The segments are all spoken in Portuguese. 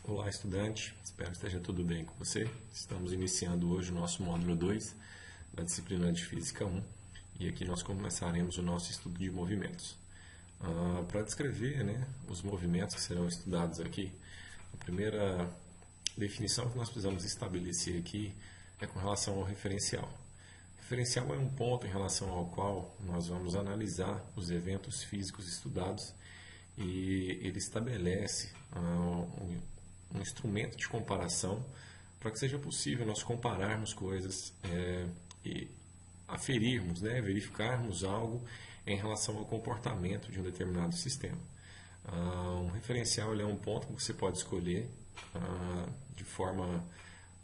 Olá, estudante. Espero que esteja tudo bem com você. Estamos iniciando hoje o nosso módulo 2 da disciplina de Física 1 e aqui nós começaremos o nosso estudo de movimentos. Para descrever, os movimentos que serão estudados aqui, a primeira definição que nós precisamos estabelecer aqui é com relação ao referencial. O referencial é um ponto em relação ao qual nós vamos analisar os eventos físicos estudados e ele estabelece um instrumento de comparação para que seja possível nós compararmos coisas e aferirmos, verificarmos algo em relação ao comportamento de um determinado sistema. Um referencial é um ponto que você pode escolher de forma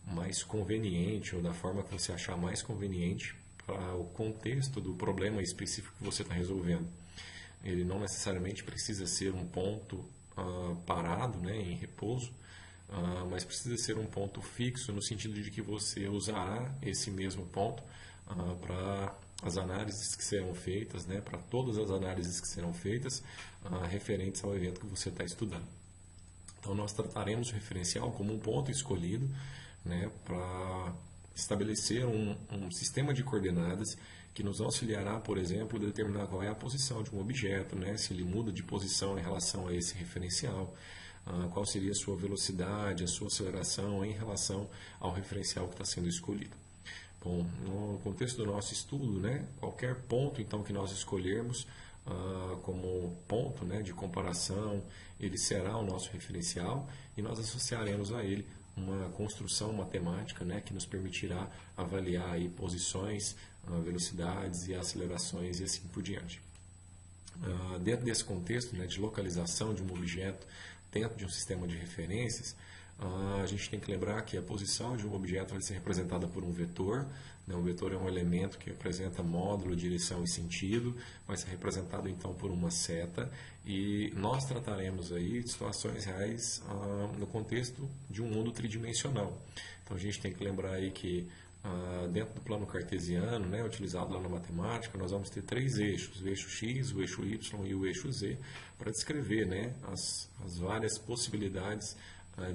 mais conveniente ou da forma que você achar mais conveniente para o contexto do problema específico que você está resolvendo. Ele não necessariamente precisa ser um ponto parado, em repouso, mas precisa ser um ponto fixo no sentido de que você usará esse mesmo ponto para as análises que serão feitas, para todas as análises que serão feitas referentes ao evento que você está estudando. Então, nós trataremos o referencial como um ponto escolhido para estabelecer um sistema de coordenadas que nos auxiliará, por exemplo, a determinar qual é a posição de um objeto, se ele muda de posição em relação a esse referencial, qual seria a sua velocidade, a sua aceleração em relação ao referencial que está sendo escolhido. Bom, no contexto do nosso estudo, qualquer ponto então que nós escolhermos como ponto de comparação, ele será o nosso referencial e nós associaremos a ele uma construção matemática que nos permitirá avaliar aí posições, velocidades e acelerações e assim por diante. Dentro desse contexto de localização de um objeto dentro de um sistema de referências, a gente tem que lembrar que a posição de um objeto vai ser representada por um vetor. O vetor é um elemento que representa módulo, direção e sentido, vai ser representado então por uma seta e nós trataremos aí de situações reais no contexto de um mundo tridimensional. Então a gente tem que lembrar aí que dentro do plano cartesiano, utilizado lá na matemática, nós vamos ter três eixos, o eixo X, o eixo Y e o eixo Z, para descrever as várias possibilidades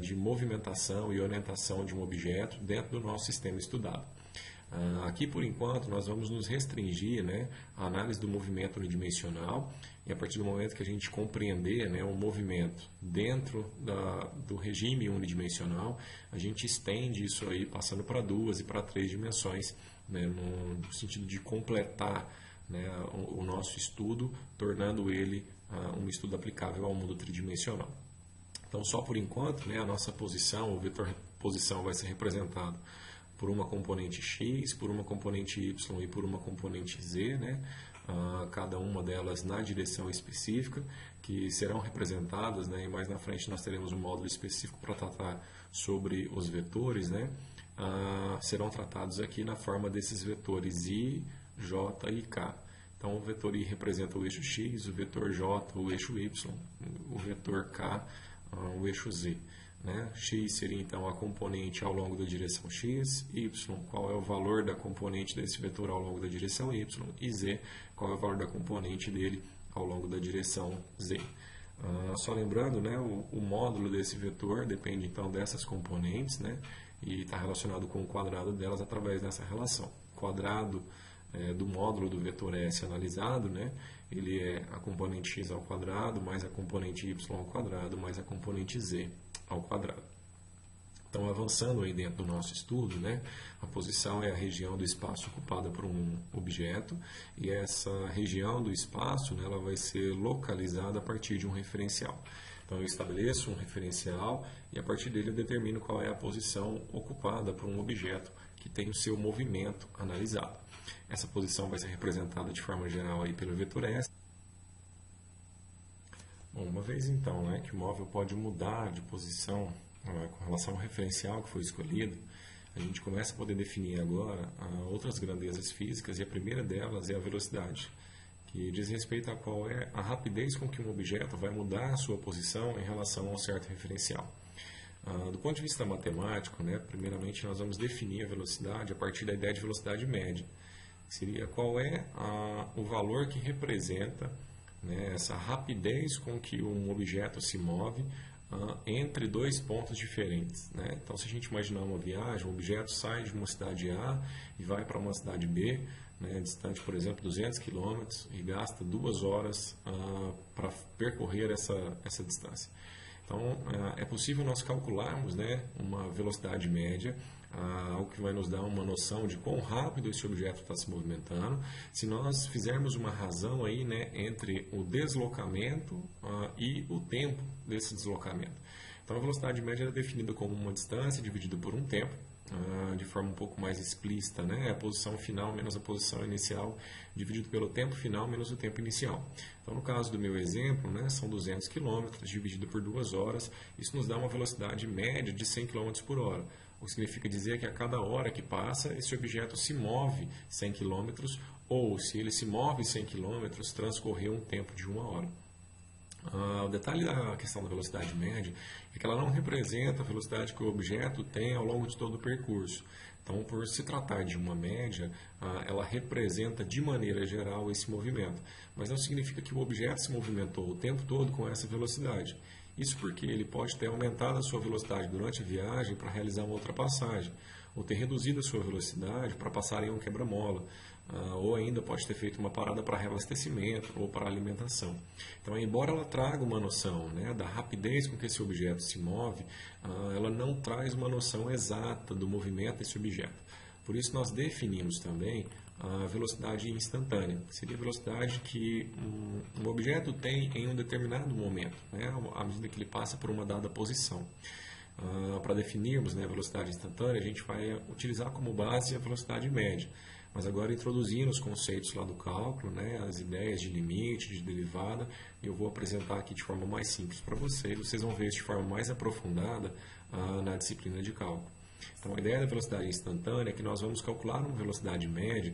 de movimentação e orientação de um objeto dentro do nosso sistema estudado. Aqui, por enquanto, nós vamos nos restringir à análise do movimento unidimensional e a partir do momento que a gente compreender o movimento dentro do regime unidimensional, a gente estende isso aí passando para 2 e para 3 dimensões, no sentido de completar o nosso estudo, tornando ele um estudo aplicável ao mundo tridimensional. Então, só por enquanto, a nossa posição, o vetor posição vai ser representado por uma componente X, por uma componente Y e por uma componente Z, cada uma delas na direção específica, que serão representadas, e mais na frente nós teremos um módulo específico para tratar sobre os vetores, serão tratados aqui na forma desses vetores I, J e K. Então, o vetor I representa o eixo X, o vetor J, o eixo Y, o vetor K, o eixo Z. X seria então a componente ao longo da direção X, Y, qual é o valor da componente desse vetor ao longo da direção Y, e Z, qual é o valor da componente dele ao longo da direção Z. Só lembrando, o módulo desse vetor depende então dessas componentes, e está relacionado com o quadrado delas através dessa relação. O quadrado do módulo do vetor S analisado, ele é a componente x ao quadrado mais a componente y ao quadrado mais a componente z ao quadrado. Então, avançando aí dentro do nosso estudo, a posição é a região do espaço ocupada por um objeto e essa região do espaço ela vai ser localizada a partir de um referencial. Então, eu estabeleço um referencial e a partir dele eu determino qual é a posição ocupada por um objeto que tem o seu movimento analisado. Essa posição vai ser representada de forma geral aí pelo vetor S. Bom, uma vez então que o móvel pode mudar de posição com relação ao referencial que foi escolhido, a gente começa a poder definir agora outras grandezas físicas e a primeira delas é a velocidade, que diz respeito a qual é a rapidez com que um objeto vai mudar a sua posição em relação a um certo referencial. Do ponto de vista matemático, primeiramente nós vamos definir a velocidade a partir da ideia de velocidade média. Seria qual é o valor que representa essa rapidez com que um objeto se move entre dois pontos diferentes, né? Então, se a gente imaginar uma viagem, um objeto sai de uma cidade A e vai para uma cidade B, né, distante, por exemplo, 200 quilômetros, e gasta 2 horas para percorrer essa distância. Então, é possível nós calcularmos, né, uma velocidade média, algo que vai nos dar uma noção de quão rápido esse objeto está se movimentando, se nós fizermos uma razão aí, né, entre o deslocamento e o tempo desse deslocamento. Então, a velocidade média é definida como uma distância dividida por um tempo, de forma um pouco mais explícita, né? A posição final menos a posição inicial, dividido pelo tempo final menos o tempo inicial. Então, no caso do meu exemplo, né, são 200 km dividido por 2 horas, isso nos dá uma velocidade média de 100 km por hora. O que significa dizer que a cada hora que passa, esse objeto se move 100 km, ou se ele se move 100 km, transcorreu um tempo de 1 hora. O detalhe da questão da velocidade média é que ela não representa a velocidade que o objeto tem ao longo de todo o percurso. Então, por se tratar de uma média, ela representa de maneira geral esse movimento, mas não significa que o objeto se movimentou o tempo todo com essa velocidade. Isso porque ele pode ter aumentado a sua velocidade durante a viagem para realizar uma ultrapassagem, ou ter reduzido a sua velocidade para passar em um quebra-mola, ou ainda pode ter feito uma parada para reabastecimento ou para alimentação. Então, embora ela traga uma noção, né, da rapidez com que esse objeto se move, ela não traz uma noção exata do movimento desse objeto. Por isso, nós definimos também a velocidade instantânea, que seria a velocidade que um objeto tem em um determinado momento, né, à medida que ele passa por uma dada posição. Para definirmos, né, a velocidade instantânea, a gente vai utilizar como base a velocidade média. Mas agora introduzindo os conceitos lá do cálculo, né, as ideias de limite, de derivada, eu vou apresentar aqui de forma mais simples para vocês. Vocês vão ver isso de forma mais aprofundada na disciplina de cálculo. Então, a ideia da velocidade instantânea é que nós vamos calcular uma velocidade média,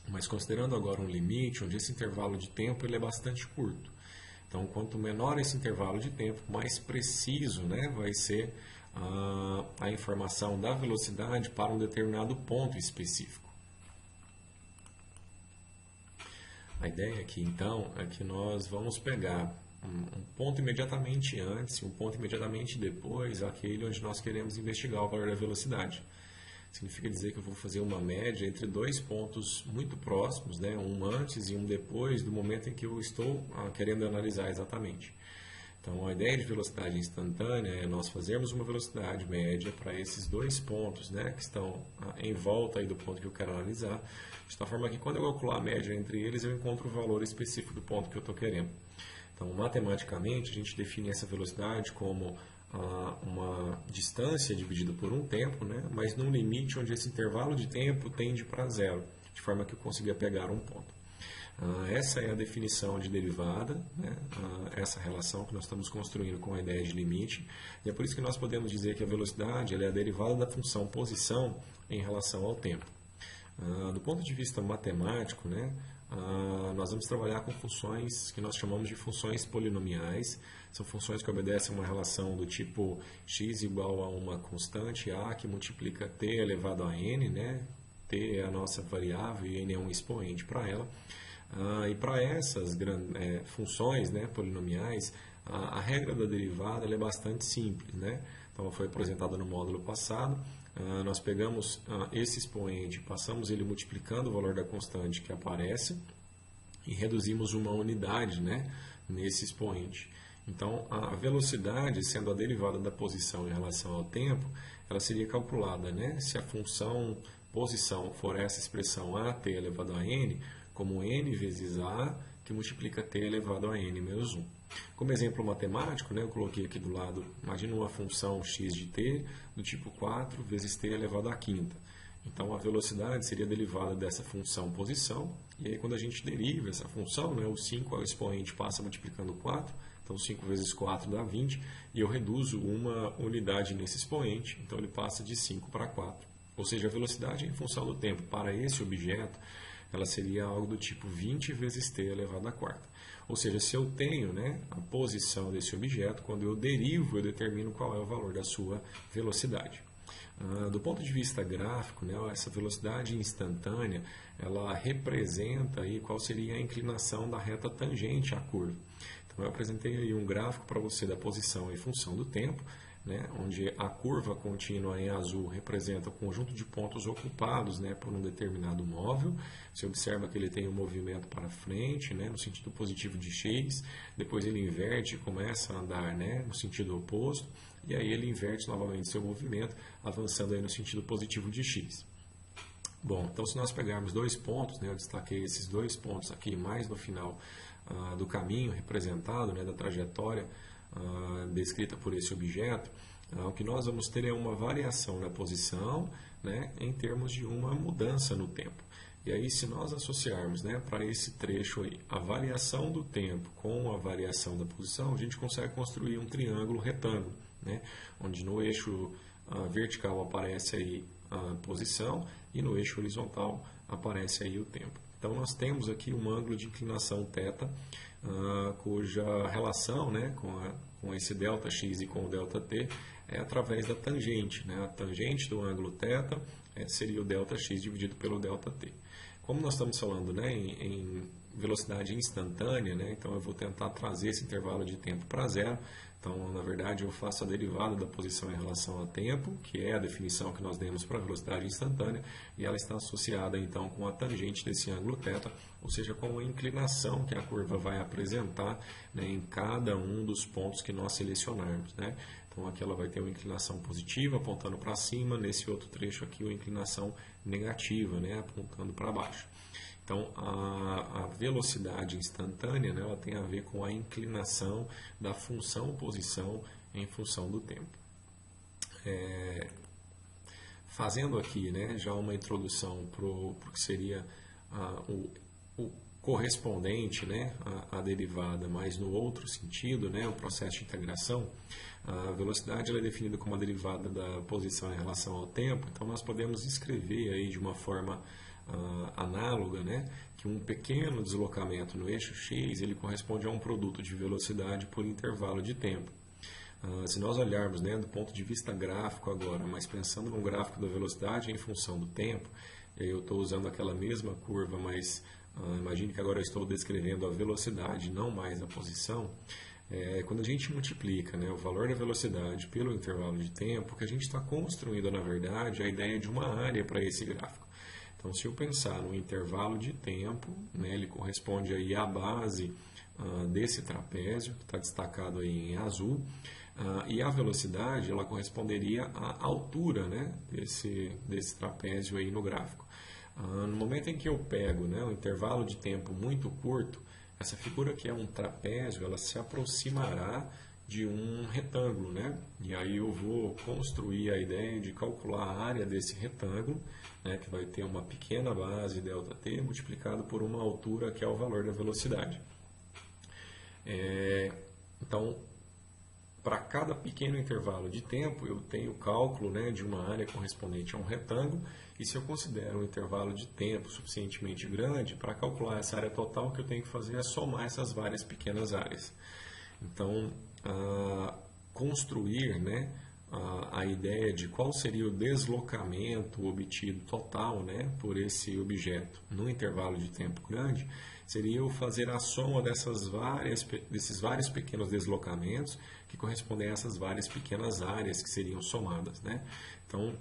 mas considerando agora um limite, onde esse intervalo de tempo ele é bastante curto. Então, quanto menor esse intervalo de tempo, mais preciso, né, vai ser a informação da velocidade para um determinado ponto específico. A ideia aqui, então, é que nós vamos pegar um ponto imediatamente antes e um ponto imediatamente depois, aquele onde nós queremos investigar o valor da velocidade. Significa dizer que eu vou fazer uma média entre dois pontos muito próximos, né, um antes e um depois do momento em que eu estou querendo analisar exatamente. Então, a ideia de velocidade instantânea é nós fazermos uma velocidade média para esses dois pontos, né, que estão em volta aí do ponto que eu quero analisar, de tal forma que quando eu calcular a média entre eles, eu encontro o valor específico do ponto que eu estou querendo. Então, matematicamente, a gente define essa velocidade como uma distância dividida por um tempo, né, mas num limite onde esse intervalo de tempo tende para zero, de forma que eu consiga pegar um ponto. Essa é a definição de derivada, né? Essa relação que nós estamos construindo com a ideia de limite, e é por isso que nós podemos dizer que a velocidade ela é a derivada da função posição em relação ao tempo. Do ponto de vista matemático, né, nós vamos trabalhar com funções que nós chamamos de funções polinomiais. São funções que obedecem a uma relação do tipo x igual a uma constante a que multiplica t elevado a n, né? T é a nossa variável e n é um expoente para ela. E para essas funções, né, polinomiais, a regra da derivada ela é bastante simples, né? Então, foi apresentada no módulo passado. Nós pegamos esse expoente, passamos ele multiplicando o valor da constante que aparece e reduzimos uma unidade, né, nesse expoente. Então, a velocidade, sendo a derivada da posição em relação ao tempo, ela seria calculada, né, se a função posição for essa expressão at elevado a n, como n vezes a, que multiplica t elevado a n menos 1. Como exemplo matemático, né, eu coloquei aqui do lado, imagina uma função x de t do tipo 4 vezes t elevado à quinta. Então, a velocidade seria derivada dessa função posição, e aí quando a gente deriva essa função, né, o 5 ao expoente passa multiplicando 4, então 5 vezes 4 dá 20, e eu reduzo uma unidade nesse expoente, então ele passa de 5 para 4. Ou seja, a velocidade em função do tempo para esse objeto, ela seria algo do tipo 20 vezes t elevado à quarta. Ou seja, se eu tenho, né, a posição desse objeto, quando eu derivo, eu determino qual é o valor da sua velocidade. Do ponto de vista gráfico, né, essa velocidade instantânea, ela representa aí qual seria a inclinação da reta tangente à curva. Então eu apresentei aí um gráfico para você da posição em função do tempo, né, onde a curva contínua em azul representa o conjunto de pontos ocupados, né, por um determinado móvel. Você observa que ele tem um movimento para frente, né, no sentido positivo de X, depois ele inverte e começa a andar, né, no sentido oposto, e aí ele inverte novamente seu movimento, avançando aí no sentido positivo de X. Bom, então se nós pegarmos dois pontos, né, eu destaquei esses dois pontos aqui mais no final do caminho representado, né, da trajetória descrita por esse objeto, o que nós vamos ter é uma variação na posição, né, em termos de uma mudança no tempo. E aí, se nós associarmos, né, para esse trecho aí, a variação do tempo com a variação da posição, a gente consegue construir um triângulo retângulo, né, onde no eixo vertical aparece aí a posição e no eixo horizontal aparece aí o tempo. Então, nós temos aqui um ângulo de inclinação θ, cuja relação, né, com esse ΔX e com o ΔT é através da tangente. Né? A tangente do ângulo θ seria o ΔX dividido pelo ΔT. Como nós estamos falando, né, em velocidade instantânea, né, então eu vou tentar trazer esse intervalo de tempo para zero. Então, na verdade, eu faço a derivada da posição em relação ao tempo, que é a definição que nós demos para a velocidade instantânea, e ela está associada, então, com a tangente desse ângulo θ, ou seja, com a inclinação que a curva vai apresentar, né, em cada um dos pontos que nós selecionarmos. Né? Então, aqui ela vai ter uma inclinação positiva, apontando para cima, nesse outro trecho aqui, uma inclinação negativa, né, apontando para baixo. Então, a velocidade instantânea, né, ela tem a ver com a inclinação da função posição em função do tempo. Fazendo aqui, né, já uma introdução para o que seria o correspondente, né, à derivada, mas no outro sentido, né, o processo de integração, a velocidade ela é definida como a derivada da posição em relação ao tempo. Então, nós podemos escrever aí de uma forma análoga, né, que um pequeno deslocamento no eixo X ele corresponde a um produto de velocidade por intervalo de tempo. Se nós olharmos, né, do ponto de vista gráfico agora, mas pensando no gráfico da velocidade em função do tempo, eu estou usando aquela mesma curva, mas imagine que agora eu estou descrevendo a velocidade, não mais a posição. Quando a gente multiplica, né, o valor da velocidade pelo intervalo de tempo, que a gente está construindo, na verdade, a ideia de uma área para esse gráfico. Então, se eu pensar no intervalo de tempo, né, ele corresponde aí à base desse trapézio, que está destacado aí em azul, e a velocidade ela corresponderia à altura, né, desse trapézio aí no gráfico. No momento em que eu pego, né, um intervalo de tempo muito curto, essa figura que é um trapézio, ela se aproximará de um retângulo, né? E aí eu vou construir a ideia de calcular a área desse retângulo, né, que vai ter uma pequena base ΔT multiplicado por uma altura que é o valor da velocidade. Então, para cada pequeno intervalo de tempo, eu tenho o cálculo, né, de uma área correspondente a um retângulo, e se eu considero um intervalo de tempo suficientemente grande, para calcular essa área total, o que eu tenho que fazer é somar essas várias pequenas áreas. Então, construir, né, a ideia de qual seria o deslocamento obtido total, né, por esse objeto num intervalo de tempo grande, seria eu fazer a soma desses vários pequenos deslocamentos que correspondem a essas várias pequenas áreas que seriam somadas. Né? Então,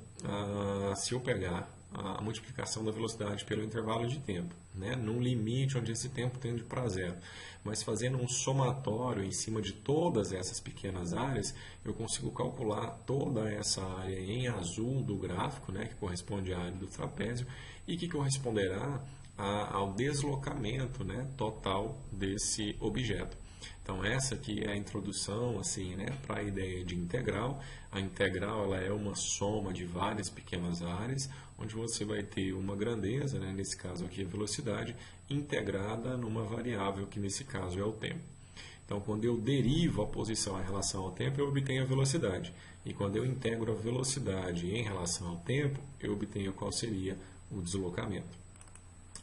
se eu pegar a multiplicação da velocidade pelo intervalo de tempo, né, num limite onde esse tempo tende para zero, mas fazendo um somatório em cima de todas essas pequenas áreas, eu consigo calcular toda essa área em azul do gráfico, né, que corresponde à área do trapézio, e que corresponderá ao deslocamento, né, total desse objeto. Então essa aqui é a introdução assim, né, para a ideia de integral. A integral ela é uma soma de várias pequenas áreas, onde você vai ter uma grandeza, né, nesse caso aqui a velocidade, integrada numa variável que nesse caso é o tempo. Então quando eu derivo a posição em relação ao tempo, eu obtenho a velocidade. E quando eu integro a velocidade em relação ao tempo, eu obtenho qual seria o deslocamento.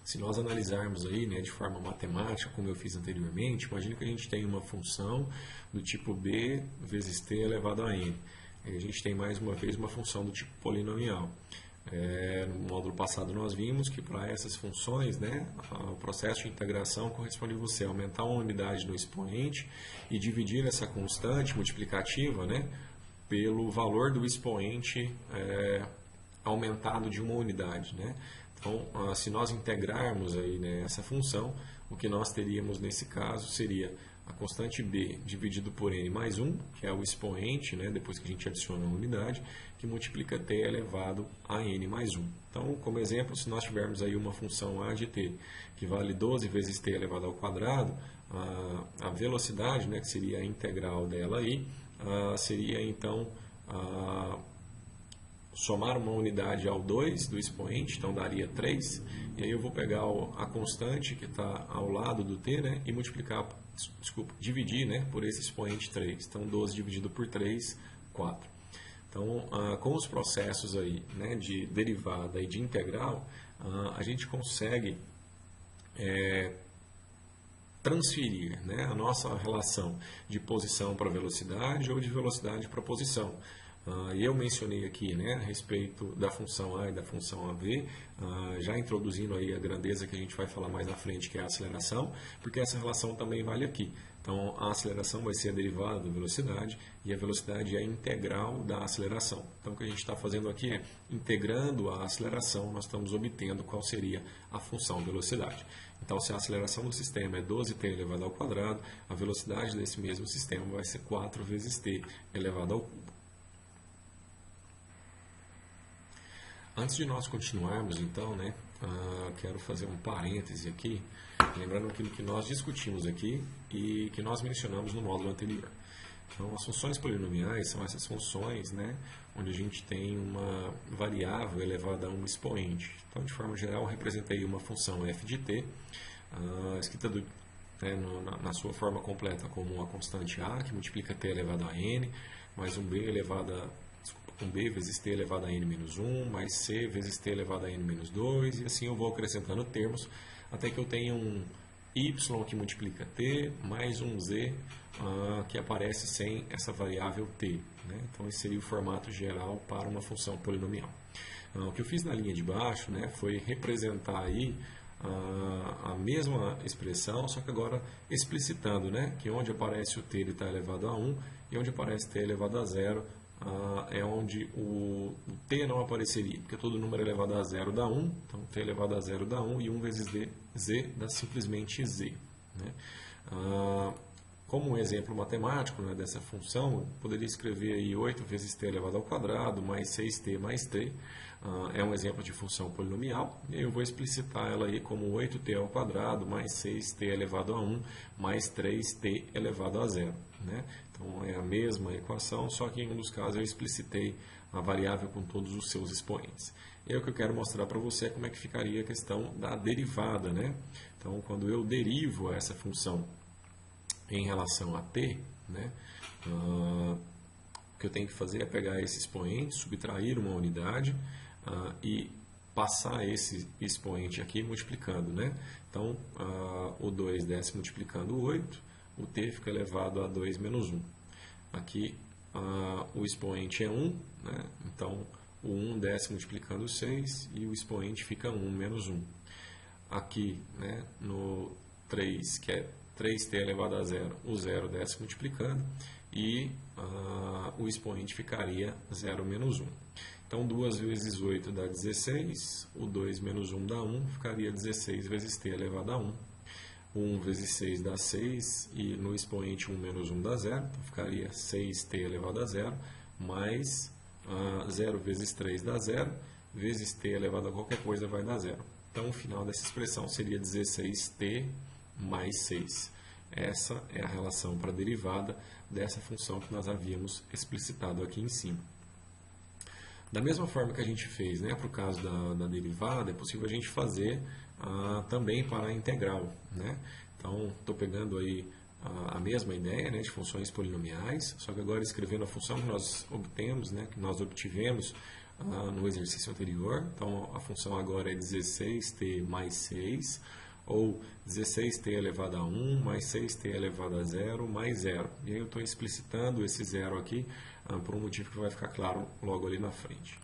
Se nós analisarmos aí, né, de forma matemática, como eu fiz anteriormente, imagine que a gente tem uma função do tipo b vezes t elevado a n. A gente tem mais uma vez uma função do tipo polinomial. No módulo passado nós vimos que para essas funções, né, o processo de integração corresponde a você aumentar uma unidade no expoente e dividir essa constante multiplicativa, né, pelo valor do expoente aumentado de uma unidade, né? Então, se nós integrarmos aí, né, essa função, o que nós teríamos nesse caso seria a constante b dividido por n mais 1, que é o expoente, né, depois que a gente adiciona a unidade, que multiplica t elevado a n mais 1. Então, como exemplo, se nós tivermos aí uma função a de t que vale 12 vezes t elevado ao quadrado, a velocidade, né, que seria a integral dela aí, seria então somar uma unidade ao 2 do expoente, então daria 3, e aí eu vou pegar a constante que está ao lado do t, né, e dividir, né, por esse expoente 3. Então 12 dividido por 3, 4. Então, com os processos aí, né, de derivada e de integral, a gente consegue transferir, né, a nossa relação de posição para velocidade ou de velocidade para posição. E eu mencionei aqui, né, a respeito da função A e da função AV, já introduzindo aí a grandeza que a gente vai falar mais na frente, que é a aceleração, porque essa relação também vale aqui. Então, a aceleração vai ser a derivada da velocidade e a velocidade é a integral da aceleração. Então, o que a gente está fazendo aqui é, integrando a aceleração, nós estamos obtendo qual seria a função velocidade. Então, se a aceleração do sistema é 12t elevado ao quadrado, a velocidade desse mesmo sistema vai ser 4 vezes t elevado ao cubo. Antes de nós continuarmos, então, né, quero fazer um parêntese aqui, lembrando aquilo que nós discutimos aqui e que nós mencionamos no módulo anterior. Então, as funções polinomiais são essas funções, né, onde a gente tem uma variável elevada a um expoente. Então, de forma geral, eu representei uma função f de t, escrita na sua forma completa como uma constante a, que multiplica t elevado a n, mais um b vezes t elevado a n menos 1, mais c vezes t elevado a n menos 2, e assim eu vou acrescentando termos, até que eu tenha um y que multiplica t, mais um z que aparece sem essa variável t. Né? Então, esse seria o formato geral para uma função polinomial. O que eu fiz na linha de baixo, né, foi representar aí a mesma expressão, só que agora explicitando, né, que onde aparece o t ele está elevado a 1 e onde aparece t elevado a 0, é onde o t não apareceria, porque todo número elevado a 0 dá 1, então t elevado a 0 dá 1 e 1 vezes z dá simplesmente z. Né? Como um exemplo matemático, né, dessa função, eu poderia escrever aí 8 vezes t elevado ao quadrado mais 6t mais t, é um exemplo de função polinomial, e eu vou explicitar ela aí como 8t ao quadrado mais 6t elevado a 1 mais 3t elevado a 0. Né? Então, é a mesma equação, só que em um dos casos eu explicitei a variável com todos os seus expoentes. E aí o que eu quero mostrar para você é como é que ficaria a questão da derivada. Né? Então, quando eu derivo essa função em relação a t, né, o que eu tenho que fazer é pegar esse expoente, subtrair uma unidade e passar esse expoente aqui multiplicando. Né? Então, o 2 desce multiplicando o 8, o t fica elevado a 2 menos 1. Aqui o expoente é 1, né? Então o 1 desce multiplicando o 6 e o expoente fica 1 menos 1. Aqui, né, no 3, que é 3t elevado a 0, o 0 desce multiplicando e o expoente ficaria 0 menos 1. Então 2 vezes 8 dá 16, o 2 menos 1 dá 1, ficaria 16 vezes t elevado a 1. 1 vezes 6 dá 6, e no expoente 1 menos 1 dá 0, então ficaria 6t elevado a 0, mais 0 vezes 3 dá 0, vezes t elevado a qualquer coisa vai dar 0. Então, o final dessa expressão seria 16t mais 6. Essa é a relação para a derivada dessa função que nós havíamos explicitado aqui em cima. Da mesma forma que a gente fez, né, para o caso da derivada, é possível a gente fazer também para a integral. Né? Então, estou pegando aí a mesma ideia, né, de funções polinomiais, só que agora escrevendo a função que nós obtemos, né, que nós obtivemos no exercício anterior. Então, a função agora é 16t mais 6, ou 16t elevado a 1 mais 6t elevado a 0 mais 0. E aí eu estou explicitando esse 0 aqui por um motivo que vai ficar claro logo ali na frente.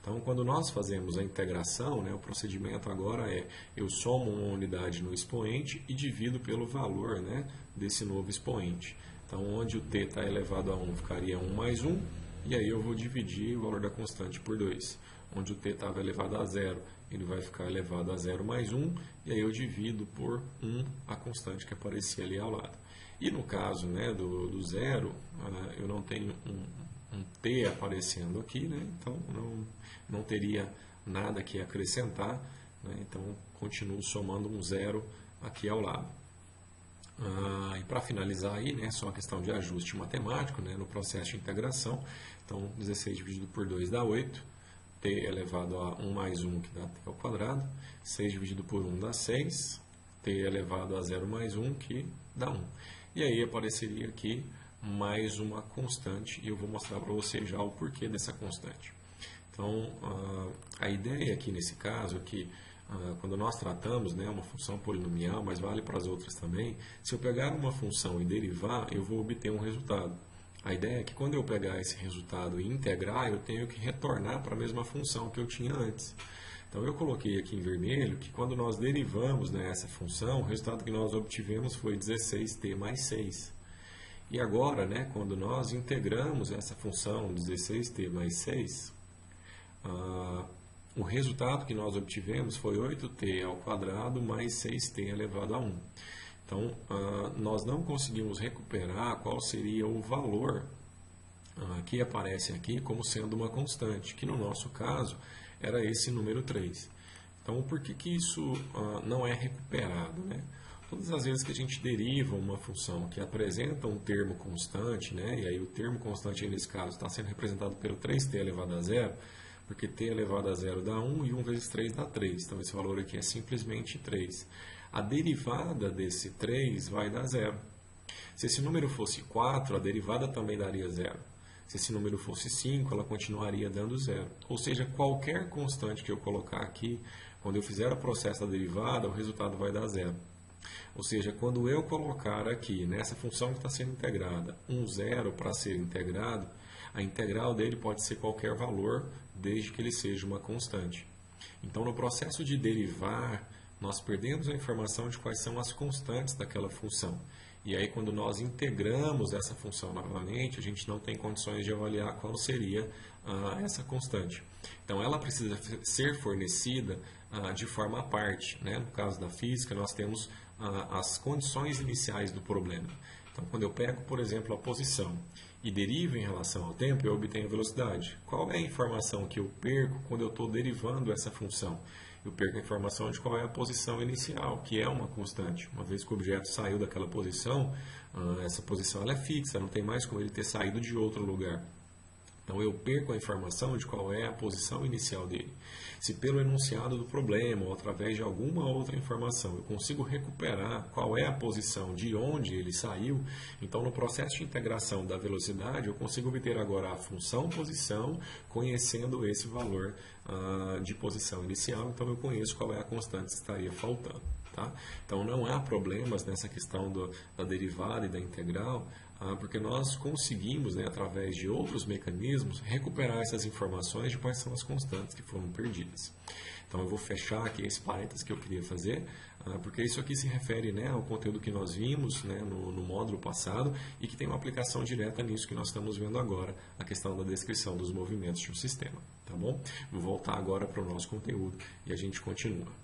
Então, quando nós fazemos a integração, né, o procedimento agora é eu somo uma unidade no expoente e divido pelo valor, né, desse novo expoente. Então, onde o t está elevado a 1 ficaria 1 mais 1, e aí eu vou dividir o valor da constante por 2. Onde o t estava elevado a 0, ele vai ficar elevado a 0 mais 1, e aí eu divido por 1 a constante que aparecia ali ao lado. E no caso, né, do zero, eu não tenho um t aparecendo aqui, né, então não teria nada aqui a acrescentar, né, então continuo somando um zero aqui ao lado. E para finalizar aí, né, só uma questão de ajuste matemático, né, no processo de integração. Então 16 dividido por 2 dá 8, t elevado a 1 mais 1 que dá t ao quadrado, 6 dividido por 1 dá 6, t elevado a 0 mais 1 que dá 1. E aí apareceria aqui mais uma constante, e eu vou mostrar para você já o porquê dessa constante. Então, a ideia aqui nesse caso é que quando nós tratamos, né, uma função polinomial, mas vale para as outras também, se eu pegar uma função e derivar, eu vou obter um resultado. A ideia é que quando eu pegar esse resultado e integrar, eu tenho que retornar para a mesma função que eu tinha antes. Então eu coloquei aqui em vermelho que quando nós derivamos, né, essa função, o resultado que nós obtivemos foi 16t mais 6. E agora, né, quando nós integramos essa função 16t mais 6, o resultado que nós obtivemos foi 8t ao quadrado mais 6t elevado a 1. Então, nós não conseguimos recuperar qual seria o valor que aparece aqui como sendo uma constante, que no nosso caso era esse número 3. Então, por que isso não é recuperado, né? Todas as vezes que a gente deriva uma função que apresenta um termo constante, né, e aí o termo constante nesse caso está sendo representado pelo 3t elevado a 0, porque t elevado a 0 dá 1 e 1 vezes 3 dá 3. Então, esse valor aqui é simplesmente 3. A derivada desse 3 vai dar 0. Se esse número fosse 4, a derivada também daria 0. Se esse número fosse 5, ela continuaria dando 0. Ou seja, qualquer constante que eu colocar aqui, quando eu fizer o processo da derivada, o resultado vai dar 0. Ou seja, quando eu colocar aqui, nessa função que está sendo integrada, um 0 para ser integrado, a integral dele pode ser qualquer valor, desde que ele seja uma constante. Então, no processo de derivar, nós perdemos a informação de quais são as constantes daquela função. E aí, quando nós integramos essa função novamente, a gente não tem condições de avaliar qual seria essa constante. Então, ela precisa ser fornecida de forma à parte, né? No caso da física, nós temos as condições iniciais do problema. Então, quando eu pego, por exemplo, a posição e derivo em relação ao tempo, eu obtenho a velocidade. Qual é a informação que eu perco quando eu estou derivando essa função? Eu perco a informação de qual é a posição inicial, que é uma constante. Uma vez que o objeto saiu daquela posição, essa posição ela é fixa, não tem mais como ele ter saído de outro lugar. Então, eu perco a informação de qual é a posição inicial dele. Se pelo enunciado do problema ou através de alguma outra informação eu consigo recuperar qual é a posição de onde ele saiu, então no processo de integração da velocidade eu consigo obter agora a função posição conhecendo esse valor de posição inicial, então eu conheço qual é a constante que estaria faltando. Tá? Então não há problemas nessa questão da derivada e da integral, porque nós conseguimos, né, através de outros mecanismos, recuperar essas informações de quais são as constantes que foram perdidas. Então eu vou fechar aqui esse parênteses que eu queria fazer, porque isso aqui se refere, né, ao conteúdo que nós vimos, né, no módulo passado e que tem uma aplicação direta nisso que nós estamos vendo agora, a questão da descrição dos movimentos de um sistema. Tá bom? Vou voltar agora para o nosso conteúdo e a gente continua.